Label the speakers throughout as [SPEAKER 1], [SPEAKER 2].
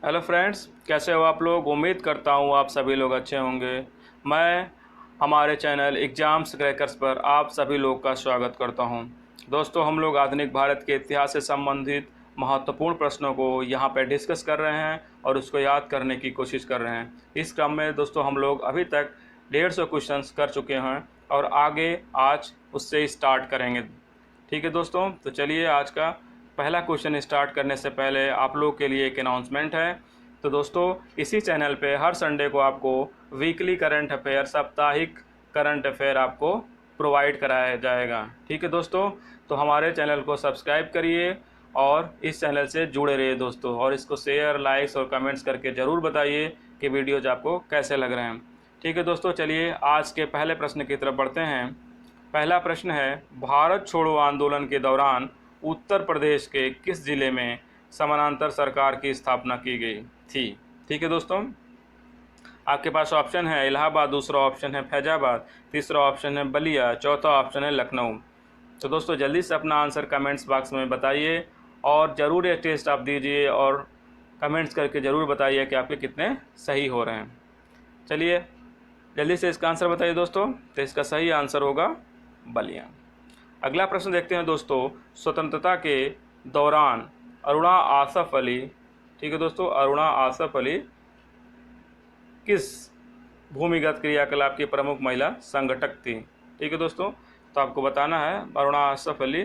[SPEAKER 1] Hello friends, कैसे हो आप लोग। उम्मीद करता हूँ आप सभी लोग अच्छे होंगे। मैं हमारे चैनल एग्जाम्स क्रैकर्स पर आप सभी लोग का स्वागत करता हूँ। दोस्तों, हम लोग आधुनिक भारत के इतिहास से संबंधित महत्वपूर्ण प्रश्नों को यहाँ पर डिस्कस कर रहे हैं और उसको याद करने की कोशिश कर रहे हैं। इस क्रम में दोस्तों हम लोग अभी तक 150 क्वेश्चंस कर चुके हैं और आगे आज उससे स्टार्ट करेंगे। ठीक है दोस्तों, तो चलिए आज का पहला क्वेश्चन स्टार्ट करने से पहले आप लोगों के लिए एक अनाउंसमेंट है। तो दोस्तों, इसी चैनल पे हर संडे को आपको वीकली करंट अफेयर, साप्ताहिक करंट अफेयर आपको प्रोवाइड कराया जाएगा। ठीक है दोस्तों, तो हमारे चैनल को सब्सक्राइब करिए और इस चैनल से जुड़े रहिए दोस्तों, और इसको शेयर, लाइक्स और कमेंट्स करके ज़रूर बताइए कि वीडियोज आपको कैसे लग रहे हैं। ठीक है दोस्तों, चलिए आज के पहले प्रश्न की तरफ बढ़ते हैं। पहला प्रश्न है, भारत छोड़ो आंदोलन के दौरान उत्तर प्रदेश के किस जिले में समानांतर सरकार की स्थापना की गई थी। ठीक है दोस्तों, आपके पास ऑप्शन है इलाहाबाद, दूसरा ऑप्शन है फैजाबाद, तीसरा ऑप्शन है बलिया, चौथा ऑप्शन है लखनऊ। तो दोस्तों जल्दी से अपना आंसर कमेंट्स बॉक्स में बताइए और ज़रूर ये टेस्ट आप दीजिए और कमेंट्स करके ज़रूर बताइए कि आपके कितने सही हो रहे हैं। चलिए जल्दी से इसका आंसर बताइए दोस्तों। तो इसका सही आंसर होगा बलिया। अगला प्रश्न देखते हैं दोस्तों, स्वतंत्रता के दौरान अरुणा आसफ अली, ठीक है दोस्तों, अरुणा आसफ अली किस भूमिगत क्रियाकलाप की प्रमुख महिला संगठक थी। ठीक है दोस्तों, तो आपको बताना है अरुणा आसफ अली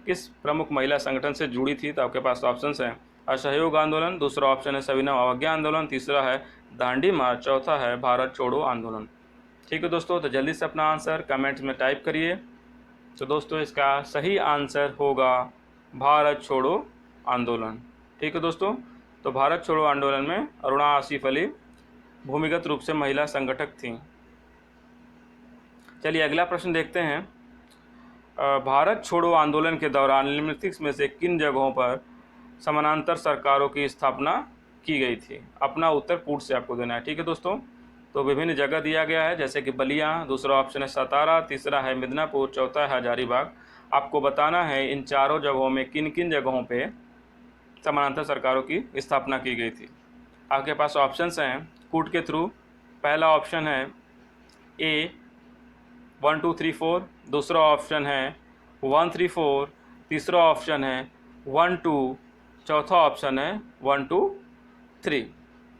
[SPEAKER 1] किस प्रमुख महिला संगठन से जुड़ी थी। तो आपके पास ऑप्शंस हैं असहयोग आंदोलन, दूसरा ऑप्शन है सविनय अवज्ञा आंदोलन, तीसरा है दांडी मार्च, चौथा है भारत छोड़ो आंदोलन। ठीक है दोस्तों, तो जल्दी से अपना आंसर कमेंट्स में टाइप करिए। तो दोस्तों इसका सही आंसर होगा भारत छोड़ो आंदोलन। ठीक है दोस्तों, तो भारत छोड़ो आंदोलन में अरुणा आसिफ अली भूमिगत रूप से महिला संगठक थीं। चलिए अगला प्रश्न देखते हैं। भारत छोड़ो आंदोलन के दौरान निम्नलिखित में से किन जगहों पर समानांतर सरकारों की स्थापना की गई थी। अपना उत्तर पूर्व से आपको देना है। ठीक है दोस्तों, तो विभिन्न जगह दिया गया है जैसे कि बलिया, दूसरा ऑप्शन है सतारा, तीसरा है मिदनापुर, चौथा है हजारीबाग। आपको बताना है इन चारों जगहों में किन किन जगहों पे समानांतर सरकारों की स्थापना की गई थी। आपके पास ऑप्शंस हैं कूट के थ्रू। पहला ऑप्शन है ए 1 2 3 4, दूसरा ऑप्शन है 1 3 4, तीसरा ऑप्शन है 1 2, चौथा ऑप्शन है 1 2 3।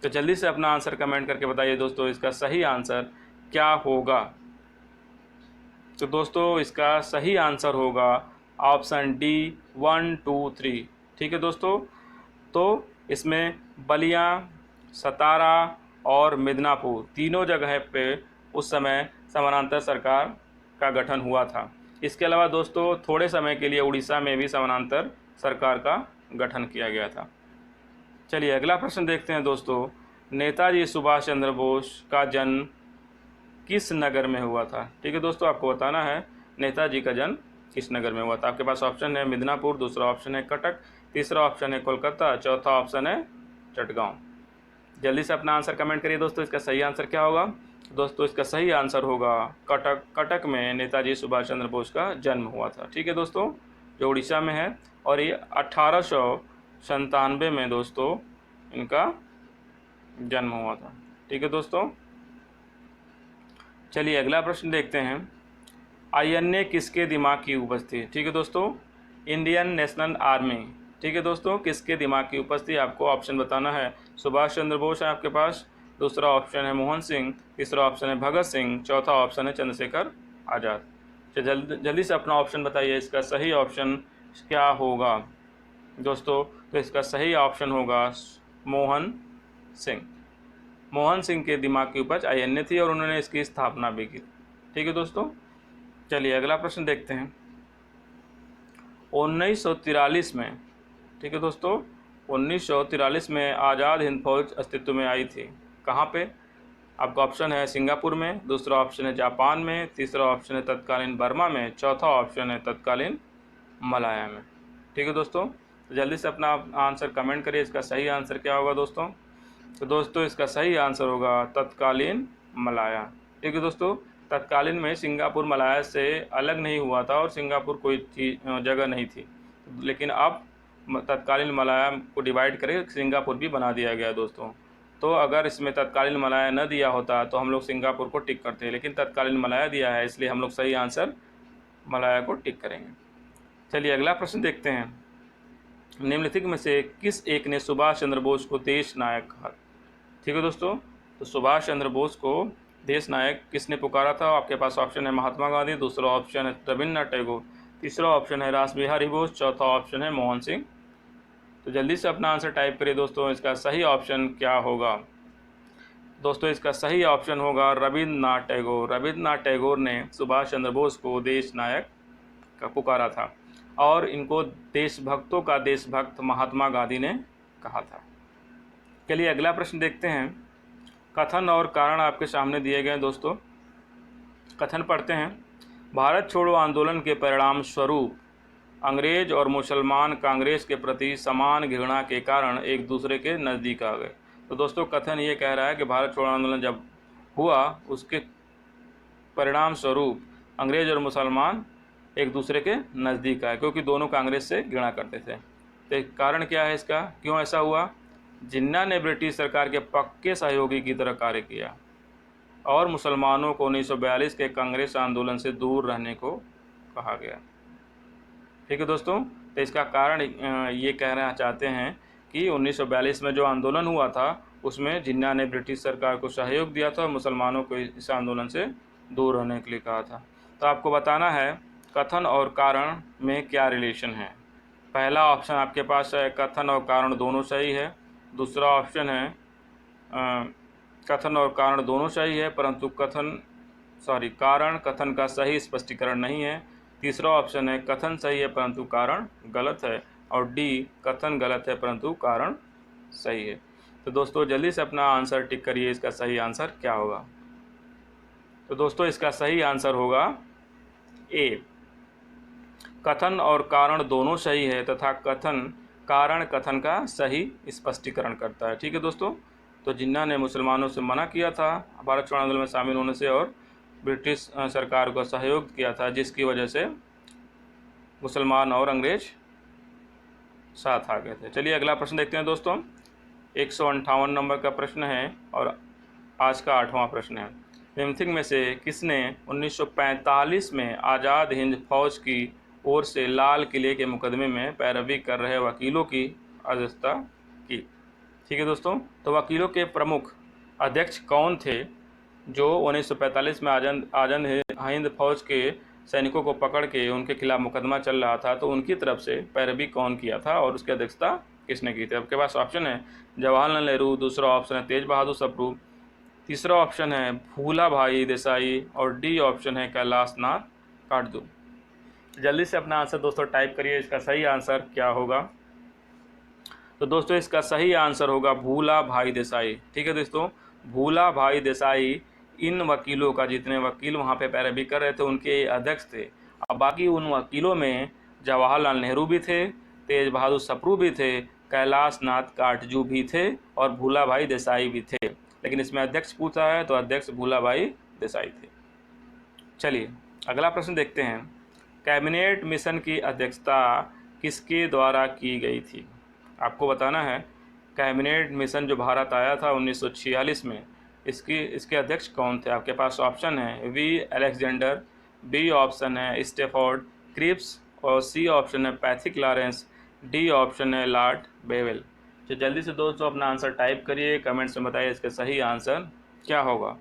[SPEAKER 1] तो जल्दी से अपना आंसर कमेंट करके बताइए दोस्तों इसका सही आंसर क्या होगा। तो दोस्तों इसका सही आंसर होगा ऑप्शन डी 1 2 3। ठीक है दोस्तों, तो इसमें बलिया, सतारा और मिदनापुर तीनों जगह पे उस समय समानांतर सरकार का गठन हुआ था। इसके अलावा दोस्तों थोड़े समय के लिए उड़ीसा में भी समानांतर सरकार का गठन किया गया था। चलिए अगला प्रश्न देखते हैं दोस्तों, नेताजी सुभाष चंद्र बोस का जन्म किस नगर में हुआ था। ठीक है दोस्तों, आपको बताना है नेताजी का जन्म किस नगर में हुआ था। आपके पास ऑप्शन है मिदनापुर, दूसरा ऑप्शन है कटक, तीसरा ऑप्शन है कोलकाता, चौथा ऑप्शन है चटगांव। जल्दी से अपना आंसर कमेंट करिए दोस्तों इसका सही आंसर क्या होगा। दोस्तों इसका सही आंसर होगा कटक। कटक में नेताजी सुभाष चंद्र बोस का जन्म हुआ था। ठीक है दोस्तों, जो उड़ीसा में है, और ये 1897 में दोस्तों इनका जन्म हुआ था। ठीक है दोस्तों, चलिए अगला प्रश्न देखते हैं। आईएनए किसके दिमाग की उपज थी। ठीक है दोस्तों, इंडियन नेशनल आर्मी। ठीक है दोस्तों, किसके दिमाग की उपज थी आपको ऑप्शन बताना है। सुभाष चंद्र बोस है आपके पास, दूसरा ऑप्शन है मोहन सिंह, तीसरा ऑप्शन है भगत सिंह, चौथा ऑप्शन है चंद्रशेखर आज़ाद। तो जल्दी से अपना ऑप्शन बताइए इसका सही ऑप्शन क्या होगा दोस्तों। तो इसका सही ऑप्शन होगा मोहन सिंह। मोहन सिंह के दिमाग की उपज आईएनए थी और उन्होंने इसकी स्थापना भी की। ठीक है दोस्तों, चलिए अगला प्रश्न देखते हैं। 1943 में, ठीक है दोस्तों, 1943 में आज़ाद हिंद फौज अस्तित्व में आई थी। कहाँ पे। आपका ऑप्शन है सिंगापुर में, दूसरा ऑप्शन है जापान में, तीसरा ऑप्शन है तत्कालीन बर्मा में, चौथा ऑप्शन है तत्कालीन मलाया में। ठीक है दोस्तों, तो जल्दी से अपना आंसर कमेंट करिए इसका सही आंसर क्या होगा दोस्तों। तो दोस्तों इसका सही आंसर होगा तत्कालीन मलाया। ठीक है दोस्तों, तत्कालीन में सिंगापुर मलाया से अलग नहीं हुआ था और सिंगापुर कोई जगह नहीं थी, लेकिन अब तत्कालीन मलाया को डिवाइड करके सिंगापुर भी बना दिया गया दोस्तों। तो अगर इसमें तत्कालीन मलाया न दिया होता तो हम लोग सिंगापुर को टिक करते, लेकिन तत्कालीन मलाया दिया है, इसलिए हम लोग सही आंसर मलाया को टिक करेंगे। चलिए अगला प्रश्न देखते हैं। निम्नलिखित में से किस एक ने सुभाष चंद्र बोस को देश नायक कहा? ठीक है दोस्तों, तो सुभाष चंद्र बोस को देश नायक किसने पुकारा था? आपके पास ऑप्शन है महात्मा गांधी, दूसरा ऑप्शन है रविन्द्रनाथ टैगोर, तीसरा ऑप्शन है रास बिहारी बोस, चौथा ऑप्शन है मोहन सिंह। तो जल्दी से अपना आंसर टाइप करिए दोस्तों। इसका सही ऑप्शन क्या होगा? दोस्तों इसका सही ऑप्शन होगा रविन्द्रनाथ टैगोर। रविन्द्रनाथ टैगोर ने सुभाष चंद्र बोस को देश नायक का पुकारा था और इनको देशभक्तों का देशभक्त महात्मा गांधी ने कहा था। चलिए अगला प्रश्न देखते हैं। कथन और कारण आपके सामने दिए गए दोस्तों। कथन पढ़ते हैं। भारत छोड़ो आंदोलन के परिणाम स्वरूप अंग्रेज और मुसलमान कांग्रेस के प्रति समान घृणा के कारण एक दूसरे के नज़दीक आ गए। तो दोस्तों कथन ये कह रहा है कि भारत छोड़ो आंदोलन जब हुआ उसके परिणाम स्वरूप अंग्रेज और मुसलमान एक दूसरे के नज़दीक आए, क्योंकि दोनों कांग्रेस से घृणा करते थे। तो कारण क्या है इसका, क्यों ऐसा हुआ? जिन्ना ने ब्रिटिश सरकार के पक्के सहयोगी की तरह कार्य किया और मुसलमानों को 1942 के कांग्रेस आंदोलन से दूर रहने को कहा गया। ठीक है दोस्तों, तो इसका कारण ये कहना चाहते हैं कि 1942 में जो आंदोलन हुआ था उसमें जिन्ना ने ब्रिटिश सरकार को सहयोग दिया था और मुसलमानों को इस आंदोलन से दूर रहने के लिए कहा था। तो आपको बताना है कथन और कारण में क्या रिलेशन है। पहला ऑप्शन आपके पास है कथन और कारण दोनों सही है। दूसरा ऑप्शन है कथन और कारण दोनों सही है परंतु कारण कथन का सही स्पष्टीकरण नहीं है। तीसरा ऑप्शन है कथन सही है परंतु कारण गलत है। और डी कथन गलत है परंतु कारण सही है। तो दोस्तों जल्दी से अपना आंसर टिक करिए, इसका सही आंसर क्या होगा? तो दोस्तों इसका सही आंसर होगा ए, कथन और कारण दोनों सही है तथा कारण कथन का सही स्पष्टीकरण करता है। ठीक है दोस्तों, तो जिन्ना ने मुसलमानों से मना किया था भारत छोड़ो आंदोलन में शामिल होने से और ब्रिटिश सरकार को सहयोग किया था, जिसकी वजह से मुसलमान और अंग्रेज साथ आ गए थे। चलिए अगला प्रश्न देखते हैं दोस्तों। 158 नंबर का प्रश्न है और आज का 8वां प्रश्न है। निम्नलिखित में से किसने 1945 में आज़ाद हिंद फौज की ओर से लाल किले के मुकदमे में पैरवी कर रहे वकीलों की अध्यक्षता की? ठीक है दोस्तों, तो वकीलों के प्रमुख अध्यक्ष कौन थे जो 1945 में आज़ाद हिंद फौज के सैनिकों को पकड़ के उनके खिलाफ मुकदमा चल रहा था, तो उनकी तरफ से पैरवी कौन किया था और उसकी अध्यक्षता किसने की थी? आपके पास ऑप्शन है जवाहरलाल नेहरू, दूसरा ऑप्शन है तेज बहादुर सप्रू, तीसरा ऑप्शन है भूला भाई देसाई और डी ऑप्शन है कैलाश नाथ काटजू। जल्दी से अपना आंसर दोस्तों टाइप करिए, इसका सही आंसर क्या होगा? तो दोस्तों इसका सही आंसर होगा भूला भाई देसाई। ठीक है दोस्तों, भूला भाई देसाई इन वकीलों का, जितने वकील वहाँ पे पैरवी कर रहे थे उनके अध्यक्ष थे। अब बाकी उन वकीलों में जवाहरलाल नेहरू भी थे, तेज बहादुर सप्रू भी थे, कैलाश नाथ काटजू भी थे और भूला भाई देसाई भी थे, लेकिन इसमें अध्यक्ष पूछा है तो अध्यक्ष भूला भाई देसाई थे। चलिए अगला प्रश्न देखते हैं। कैबिनेट मिशन की अध्यक्षता किसके द्वारा की गई थी? आपको बताना है कैबिनेट मिशन जो भारत आया था 1946 में, इसके अध्यक्ष कौन थे? आपके पास ऑप्शन है वी अलेक्जेंडर, बी ऑप्शन है स्टेफोर्ड क्रिप्स और सी ऑप्शन है पैथिक लॉरेंस, डी ऑप्शन है लॉर्ड बेवेल। तो जल्दी से दोस्तों अपना आंसर टाइप करिए, कमेंट्स में बताइए इसका सही आंसर क्या होगा।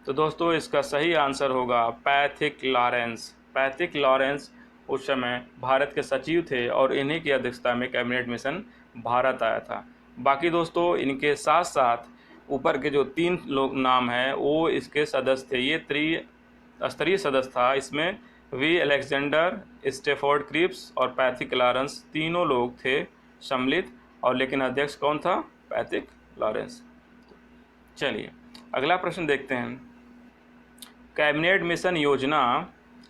[SPEAKER 1] तो दोस्तों इसका सही आंसर होगा पैथिक लॉरेंस। पैथिक लॉरेंस उस समय भारत के सचिव थे और इन्हीं की अध्यक्षता में कैबिनेट मिशन भारत आया था। बाकी दोस्तों इनके साथ साथ ऊपर के जो 3 लोग नाम हैं वो इसके सदस्य थे। ये त्रिस्तरीय सदस्य था। इसमें वी अलेक्जेंडर, स्टेफोर्ड क्रिप्स और पैथिक लॉरेंस तीनों लोग थे सम्मिलित, और लेकिन अध्यक्ष कौन था? Pethick Lawrence. चलिए अगला प्रश्न देखते हैं। कैबिनेट मिशन योजना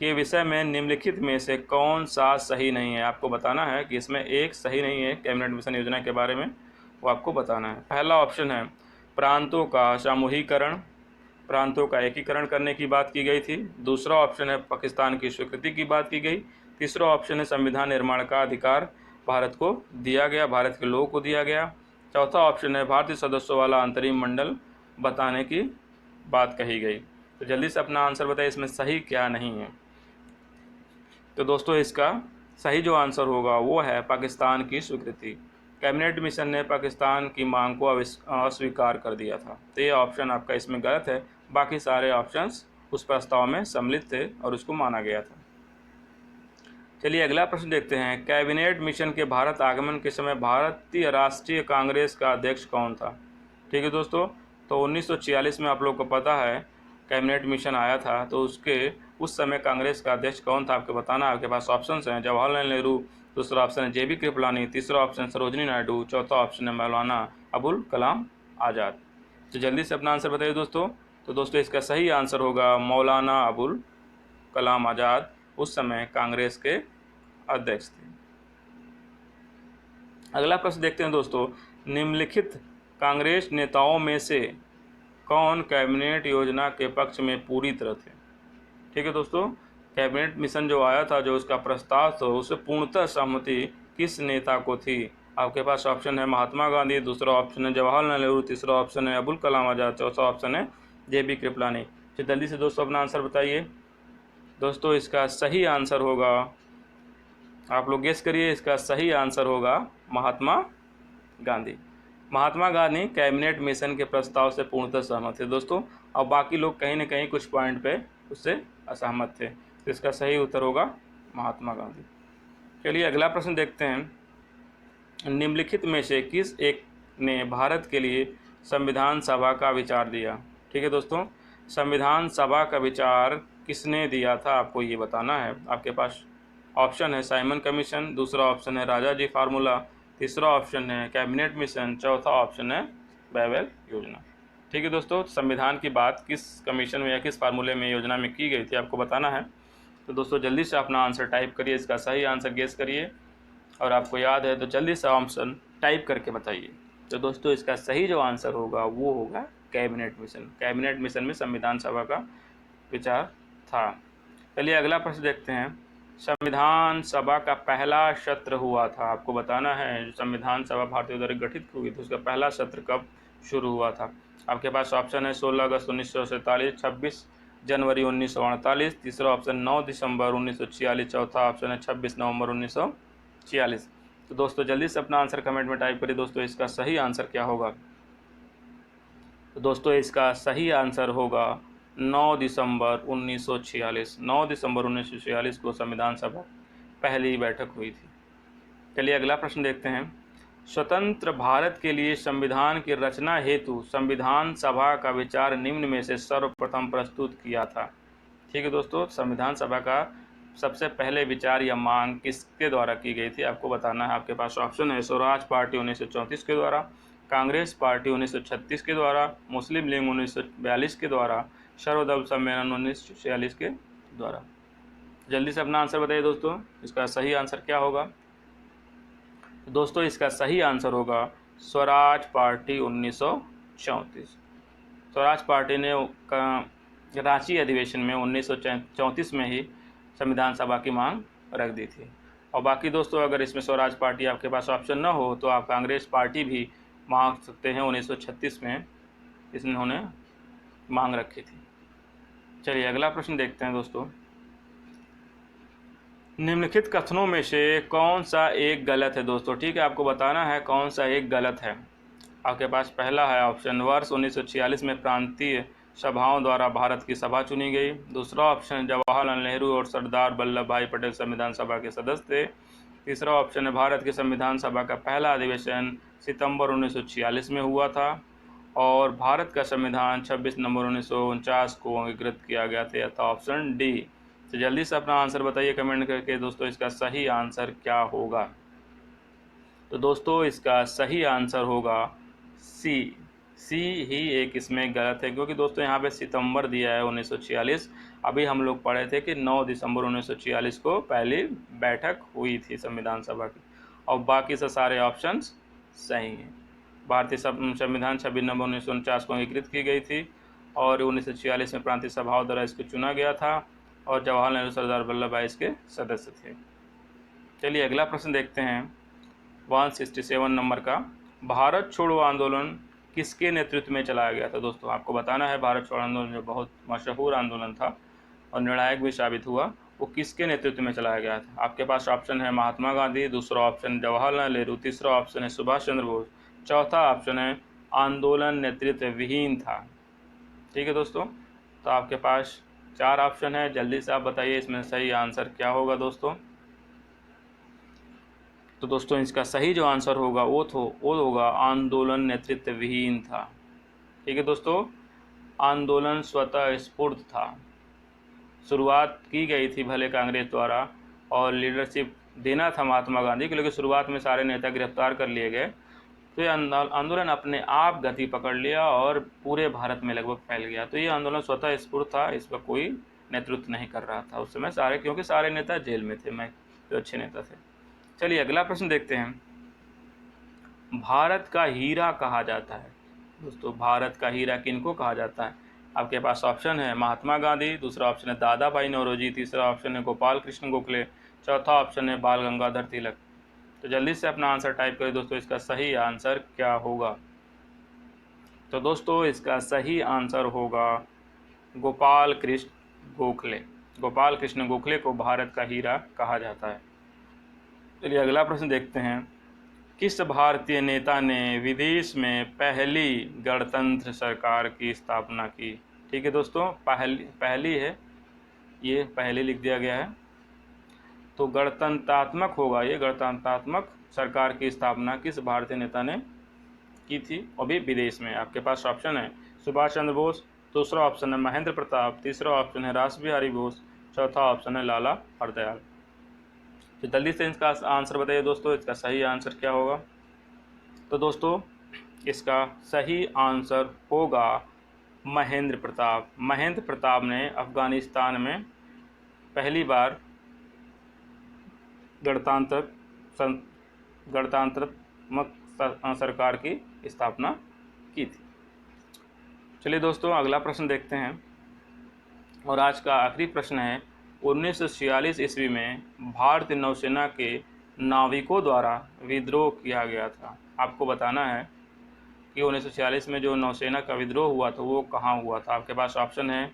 [SPEAKER 1] के विषय में निम्नलिखित में से कौन सा सही नहीं है? आपको बताना है कि इसमें एक सही नहीं है कैबिनेट मिशन योजना के बारे में, वो आपको बताना है। पहला ऑप्शन है प्रांतों का सामूहिकरण, प्रांतों का एकीकरण करने की बात की गई थी। दूसरा ऑप्शन है पाकिस्तान की स्वीकृति की बात की गई। तीसरा ऑप्शन है संविधान निर्माण का अधिकार भारत को दिया गया, भारत के लोगों को दिया गया। चौथा ऑप्शन है भारतीय सदस्यों वाला अंतरिम मंडल बताने की बात कही गई। तो जल्दी से अपना आंसर बताइए, इसमें सही क्या नहीं है। तो दोस्तों इसका सही जो आंसर होगा वो है पाकिस्तान की स्वीकृति। कैबिनेट मिशन ने पाकिस्तान की मांग को अस्वीकार कर दिया था। तो ये ऑप्शन आपका इसमें गलत है, बाकी सारे ऑप्शंस उस प्रस्ताव में सम्मिलित थे और उसको माना गया था। चलिए अगला प्रश्न देखते हैं। कैबिनेट मिशन के भारत आगमन के समय भारतीय राष्ट्रीय कांग्रेस का अध्यक्ष कौन था। ठीक है दोस्तों, तो 1946 में आप लोग को पता है कैबिनेट मिशन आया था, तो उसके उस समय कांग्रेस का अध्यक्ष कौन था आपको बताना। आपके पास ऑप्शंस हैं जवाहरलाल नेहरू, दूसरा ऑप्शन है JB कृपलानी, तीसरा ऑप्शन सरोजनी नायडू, चौथा ऑप्शन है मौलाना अबुल कलाम आज़ाद। तो जल्दी से अपना आंसर बताइए दोस्तों। तो दोस्तों इसका सही आंसर होगा मौलाना अबुल कलाम आज़ाद उस समय कांग्रेस के अध्यक्ष थे। अगला प्रश्न देखते हैं दोस्तों। निम्नलिखित कांग्रेस नेताओं में से कौन कैबिनेट योजना के पक्ष में पूरी तरह थे। ठीक है दोस्तों, कैबिनेट मिशन जो आया था, जो उसका प्रस्ताव था, उससे पूर्णतः सहमति किस नेता को थी। आपके पास ऑप्शन है महात्मा गांधी, दूसरा ऑप्शन है जवाहरलाल नेहरू, तीसरा ऑप्शन है अबुल कलाम आज़ाद, चौथा ऑप्शन है JB कृपलानी। तो जल्दी से दोस्तों अपना आंसर बताइए। दोस्तों इसका सही आंसर होगा, आप लोग गेस करिए, इसका सही आंसर होगा महात्मा गांधी। महात्मा गांधी कैबिनेट मिशन के प्रस्ताव से पूर्णतः सहमत थे दोस्तों, और बाकी लोग कहीं ना कहीं कुछ पॉइंट पे उससे असहमत थे। तो इसका सही उत्तर होगा महात्मा गांधी। चलिए अगला प्रश्न देखते हैं। निम्नलिखित में से किस एक ने भारत के लिए संविधान सभा का विचार दिया। ठीक है दोस्तों, संविधान सभा का विचार किसने दिया था आपको ये बताना है। आपके पास ऑप्शन है साइमन कमीशन, दूसरा ऑप्शन है राजा जी फार्मूला, तीसरा ऑप्शन है कैबिनेट मिशन, चौथा ऑप्शन है बैवेल योजना। ठीक है दोस्तों, संविधान की बात किस कमीशन में या किस फार्मूले में योजना में की गई थी आपको बताना है। तो दोस्तों जल्दी से अपना आंसर टाइप करिए, इसका सही आंसर गेस करिए, और आपको याद है तो जल्दी से ऑप्शन टाइप करके बताइए। तो दोस्तों इसका सही जो आंसर होगा वो होगा कैबिनेट मिशन। कैबिनेट मिशन में संविधान सभा का विचार था। चलिए अगला प्रश्न देखते हैं। संविधान सभा का पहला सत्र हुआ था, आपको बताना है। संविधान सभा भारतीय द्वारा गठित हुई थी, उसका पहला सत्र कब शुरू हुआ था। आपके पास ऑप्शन है 16 अगस्त 1947, 26 जनवरी 1948, तीसरा ऑप्शन 9 दिसंबर 1946, चौथा ऑप्शन है 26 नवंबर 1946। तो दोस्तों जल्दी से अपना आंसर कमेंट में टाइप करिए। दोस्तों इसका सही आंसर क्या होगा। तो दोस्तों इसका सही आंसर होगा 9 दिसंबर 1946। 9 दिसंबर 1946 को संविधान सभा पहली बैठक हुई थी। चलिए अगला प्रश्न देखते हैं। स्वतंत्र भारत के लिए संविधान की रचना हेतु संविधान सभा का विचार निम्न में से सर्वप्रथम प्रस्तुत किया था। ठीक है दोस्तों, संविधान सभा का सबसे पहले विचार या मांग किसके द्वारा की गई थी आपको बताना है। आपके पास ऑप्शन है स्वराज पार्टी 1934 के द्वारा, कांग्रेस पार्टी 1936 के द्वारा, मुस्लिम लीग 1942 के द्वारा, सर्वदल सम्मेलन 1946 के द्वारा। जल्दी से अपना आंसर बताइए दोस्तों, इसका सही आंसर क्या होगा। दोस्तों इसका सही आंसर होगा स्वराज पार्टी 1934। स्वराज पार्टी ने रांची अधिवेशन में 1934 में ही संविधान सभा की मांग रख दी थी। और बाकी दोस्तों अगर इसमें स्वराज पार्टी आपके पास ऑप्शन न हो तो आप कांग्रेस पार्टी भी मांग सकते हैं। 1936 में इन्होंने मांग रखी थी। चलिए अगला प्रश्न देखते हैं दोस्तों। निम्नलिखित कथनों में से कौन सा एक गलत है दोस्तों। ठीक है, आपको बताना है कौन सा एक गलत है। आपके पास पहला है ऑप्शन वर्ष 1946 में प्रांतीय सभाओं द्वारा भारत की सभा चुनी गई। दूसरा ऑप्शन जवाहरलाल नेहरू और सरदार वल्लभ भाई पटेल संविधान सभा के सदस्य थे। तीसरा ऑप्शन है भारत की संविधान सभा का पहला अधिवेशन सितंबर 1946 में हुआ था और भारत का संविधान 26 नवंबर 1949 को अंगीकृत किया गया था, अतः ऑप्शन डी। तो जल्दी से अपना आंसर बताइए कमेंट करके दोस्तों, इसका सही आंसर क्या होगा। तो दोस्तों इसका सही आंसर होगा सी ही एक इसमें गलत है, क्योंकि दोस्तों यहाँ पे सितंबर दिया है 1946। अभी हम लोग पढ़े थे कि 9 दिसंबर 1946 को पहली बैठक हुई थी संविधान सभा की, और बाकी से सारे ऑप्शंस सही हैं। भारतीय संविधान 26 नवंबर 1949 को अंगीकृत की गई थी और 1946 में प्रांतीय सभाओं द्वारा इसको चुना गया था और जवाहरलाल नेहरू सरदार वल्लभ भाई इसके सदस्य थे। चलिए अगला प्रश्न देखते हैं। 167 नंबर का, भारत छोड़ो आंदोलन किसके नेतृत्व में चलाया गया था। दोस्तों आपको बताना है भारत छोड़ो आंदोलन जो बहुत मशहूर आंदोलन था और निर्णायक भी साबित हुआ, वो किसके नेतृत्व में चलाया गया था। आपके पास ऑप्शन है महात्मा गांधी, दूसरा ऑप्शन जवाहरलाल नेहरू, तीसरा ऑप्शन है सुभाष चंद्र बोस, चौथा ऑप्शन है आंदोलन नेतृत्व विहीन था। ठीक है दोस्तों, तो आपके पास 4 ऑप्शन है, जल्दी से आप बताइए इसमें सही आंसर क्या होगा दोस्तों। तो दोस्तों इसका सही जो आंसर होगा वो होगा आंदोलन नेतृत्व विहीन था। ठीक है दोस्तों, आंदोलन स्वतः स्फूर्त था। शुरुआत की गई थी भले कांग्रेस द्वारा और लीडरशिप देना था महात्मा गांधी को, लेकिन शुरुआत में सारे नेता गिरफ्तार कर लिए गए, तो ये आंदोलन अपने आप गति पकड़ लिया और पूरे भारत में लगभग फैल गया। तो ये आंदोलन स्वतः स्फूर्त था, इस पर कोई नेतृत्व नहीं कर रहा था उस समय सारे, क्योंकि सारे नेता जेल में थे, मैं जो अच्छे नेता थे। चलिए अगला प्रश्न देखते हैं, भारत का हीरा कहा जाता है। दोस्तों भारत का हीरा किनको कहा जाता है। आपके पास ऑप्शन है महात्मा गांधी, दूसरा ऑप्शन है दादा भाई नौरोजी, तीसरा ऑप्शन है गोपाल कृष्ण गोखले, चौथा ऑप्शन है बाल गंगाधर तिलक। तो जल्दी से अपना आंसर टाइप करें दोस्तों, इसका सही आंसर क्या होगा। तो दोस्तों इसका सही आंसर होगा गोपाल कृष्ण गोखले। गोपाल कृष्ण गोखले को भारत का हीरा कहा जाता है। चलिए अगला प्रश्न देखते हैं, किस भारतीय नेता ने विदेश में पहली गणतंत्र सरकार की स्थापना की। ठीक है दोस्तों, पहली है, ये पहले लिख दिया गया है, तो गणतंत्रात्मक होगा ये, गणतंत्रात्मक सरकार की स्थापना किस भारतीय नेता ने की थी, और भी विदेश में। आपके पास ऑप्शन है सुभाष चंद्र बोस, दूसरा ऑप्शन है महेंद्र प्रताप, तीसरा ऑप्शन है रास बिहारी बोस, चौथा ऑप्शन है लाला हरदयाल। तो जल्दी से इसका आंसर बताइए दोस्तों, इसका सही आंसर क्या होगा। तो दोस्तों इसका सही आंसर होगा महेंद्र प्रताप। महेंद्र प्रताप ने अफगानिस्तान में पहली बार गणतंत्रात्मक सरकार की स्थापना की थी। चलिए दोस्तों अगला प्रश्न देखते हैं, और आज का आखिरी प्रश्न है, 1946 ईस्वी में भारतीय नौसेना के नाविकों द्वारा विद्रोह किया गया था। आपको बताना है कि 1946 में जो नौसेना का विद्रोह हुआ था वो कहाँ हुआ था। आपके पास ऑप्शन है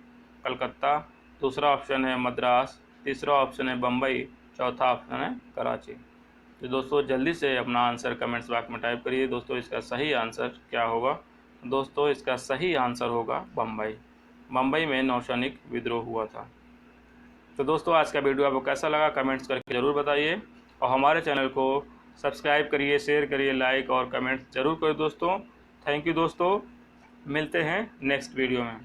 [SPEAKER 1] कलकत्ता, दूसरा ऑप्शन है मद्रास, तीसरा ऑप्शन है बम्बई, चौथा ऑप्शन है कराची। तो दोस्तों जल्दी से अपना आंसर कमेंट्स बॉक्स में टाइप करिए दोस्तों, इसका सही आंसर क्या होगा। दोस्तों इसका सही आंसर होगा बम्बई। बम्बई में नौसैनिक विद्रोह हुआ था। तो दोस्तों आज का वीडियो आपको कैसा लगा कमेंट्स करके ज़रूर बताइए, और हमारे चैनल को सब्सक्राइब करिए, शेयर करिए, लाइक और कमेंट्स ज़रूर करिए दोस्तों। थैंक यू दोस्तों, मिलते हैं नेक्स्ट वीडियो में।